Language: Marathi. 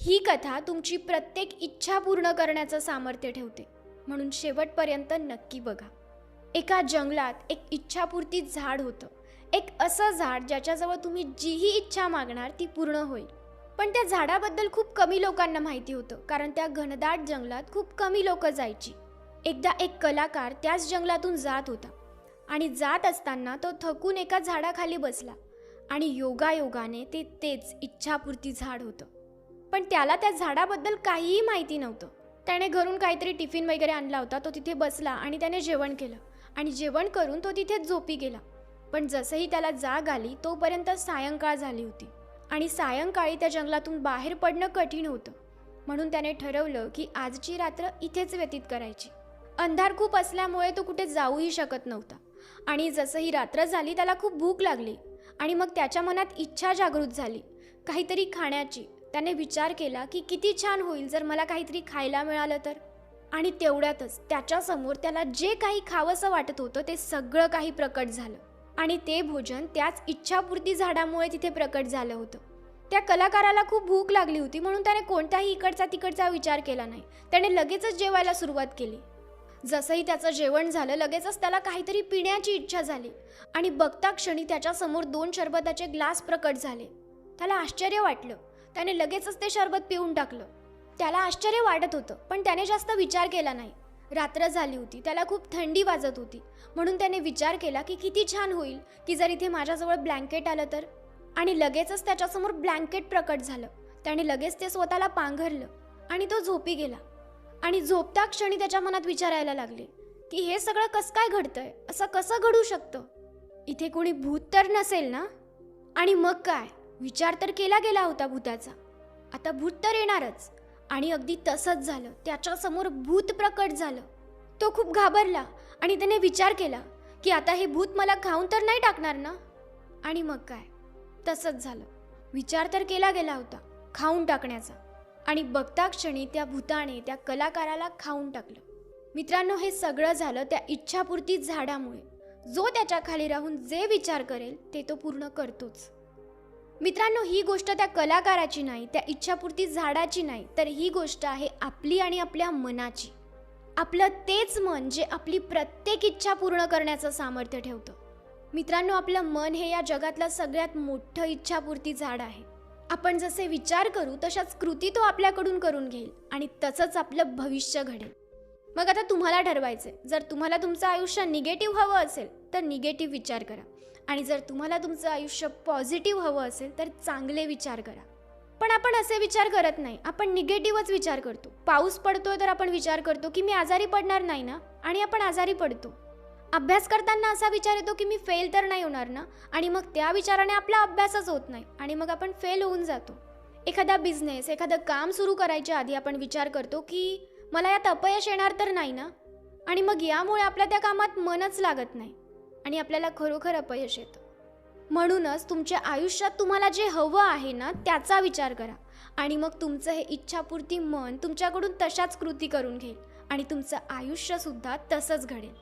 ही कथा तुमची प्रत्येक इच्छा पूर्ण करण्याचं सामर्थ्य ठेवते, म्हणून शेवटपर्यंत नक्की बघा. एका जंगलात एक इच्छापूर्ती झाड होतं. एक असं झाड ज्याच्याजवळ तुम्ही जीही इच्छा मागणार ती पूर्ण होईल. पण त्या झाडाबद्दल खूप कमी लोकांना माहिती होतं, कारण त्या घनदाट जंगलात खूप कमी लोक जायची. एकदा एक कलाकार त्याच जंगलातून जात होता आणि जात असताना तो थकून एका झाडाखाली बसला आणि योगायोगाने तेच इच्छापूर्ती झाड होतं. पण त्याला त्या झाडाबद्दल काहीही माहिती नव्हतं. त्याने घरून काहीतरी टिफिन वगैरे आणला होता. तो तिथे बसला आणि त्याने जेवण केलं आणि जेवण करून तो तिथेच झोपी गेला. पण जसंही त्याला जाग आली तोपर्यंत सायंकाळ झाली होती आणि सायंकाळी त्या जंगलातून बाहेर पडणं कठीण होतं. म्हणून त्याने ठरवलं की आजची रात्र इथेच व्यतीत करायची. अंधार खूप असल्यामुळे तो कुठे जाऊही शकत नव्हता आणि जसंही रात्र झाली त्याला खूप भूक लागली आणि मग त्याच्या मनात इच्छा जागृत झाली काहीतरी खाण्याची. त्याने विचार केला की किती छान होईल जर मला काहीतरी खायला मिळालं तर. आणि तेवढ्यातच त्याच्यासमोर त्याला जे काही खावंसं वाटत होतं ते सगळं काही प्रकट झालं आणि ते भोजन त्याच इच्छापूर्ती झाडामुळे तिथे प्रकट झालं होतं. त्या कलाकाराला खूप भूक लागली होती, म्हणून त्याने कोणताही इकडचा तिकडचा विचार केला नाही. त्याने लगेचच जेवायला सुरुवात केली. जसंही त्याचं जेवण झालं लगेचच त्याला काहीतरी पिण्याची इच्छा झाली आणि बघता क्षणी त्याच्यासमोर 2 शरबताचे ग्लास प्रकट झाले. त्याला आश्चर्य वाटलं. त्याने लगेचच ते शरबत पिऊन टाकलं. त्याला आश्चर्य वाटत होतं, पण त्याने जास्त विचार केला नाही. रात्र झाली होती, त्याला खूप थंडी वाजत होती, म्हणून त्याने विचार केला की किती छान होईल की जर इथे माझ्याजवळ ब्लँकेट आलं तर. आणि लगेचच त्याच्यासमोर ब्लँकेट प्रकट झालं. त्याने लगेच ते स्वतःला पांघरलं आणि तो झोपी गेला. आणि झोपता क्षणी त्याच्या मनात विचारायला लागले की हे सगळं कसं काय घडतंय, असं कसं घडू शकतं, इथे कोणी भूत तर नसेल ना. आणि मग काय, विचार तर केला गेला होता भूताचा, आता भूत तर येणारच. आणि अगदी तसंच झालं. त्याच्यासमोर भूत प्रकट झालं. तो खूप घाबरला आणि त्याने विचार केला की आता हे भूत मला खाऊन तर नाही टाकणार ना. आणि मग काय, तसंच झालं. विचार तर केला गेला होता खाऊन टाकण्याचा आणि बघता क्षणी त्या भूताने त्या कलाकाराला खाऊन टाकलं. मित्रांनो, हे सगळं झालं त्या इच्छापूर्ती झाडामुळे. जो त्याच्या खाली राहून जे विचार करेल ते तो पूर्ण करतोच. मित्रांनो, ही गोष्ट त्या कलाकाराची नाही, त्या इच्छापूर्ती झाडाची नाही, तर ही गोष्ट आहे आपली आणि आपल्या मनाची. आपलं तेच मन जे आपली प्रत्येक इच्छा पूर्ण करण्याचं सामर्थ्य ठेवतं. मित्रांनो, आपलं मन हे या जगातलं सगळ्यात मोठं इच्छापूर्ती झाड आहे. आपण जसे विचार करू तशाच कृती तो आपल्याकडून करून घेईल आणि तसंच आपलं भविष्य घडेल. मग आता तुम्हाला ठरवायचंय, जर तुम्हाला तुमचं आयुष्य निगेटिव्ह हवं असेल तर निगेटिव्ह विचार करा आणि जर तुम्हाला तुमचं आयुष्य पॉझिटिव्ह हवं असेल तर चांगले विचार करा. पण आपण असे विचार करत नाही, आपण निगेटिव्हच विचार करतो. पाऊस पडतोय तर आपण विचार करतो की मी आजारी पडणार नाही ना, आणि आपण आजारी पडतो. अभ्यास करताना असा विचार येतो की मी फेल तर नाही होणार ना, आणि मग त्या विचाराने आपला अभ्यासच होत नाही आणि मग आपण फेल होऊन जातो. एखादा बिझनेस, एखादं काम सुरू करायच्या आधी आपण विचार करतो की मला यात अपयश येणार तर नाही ना, आणि मग यामुळे आपल्या त्या कामात मनच लागत नाही आणि आपल्याला खरोखर अपयश येतं. म्हणूनच तुमच्या आयुष्यात तुम्हाला जे हवं आहे ना त्याचा विचार करा आणि मग तुमचं हे इच्छापूर्ती मन तुमच्याकडून तशाच कृती करून घेईल आणि तुमचं आयुष्यसुद्धा तसंच घडेल.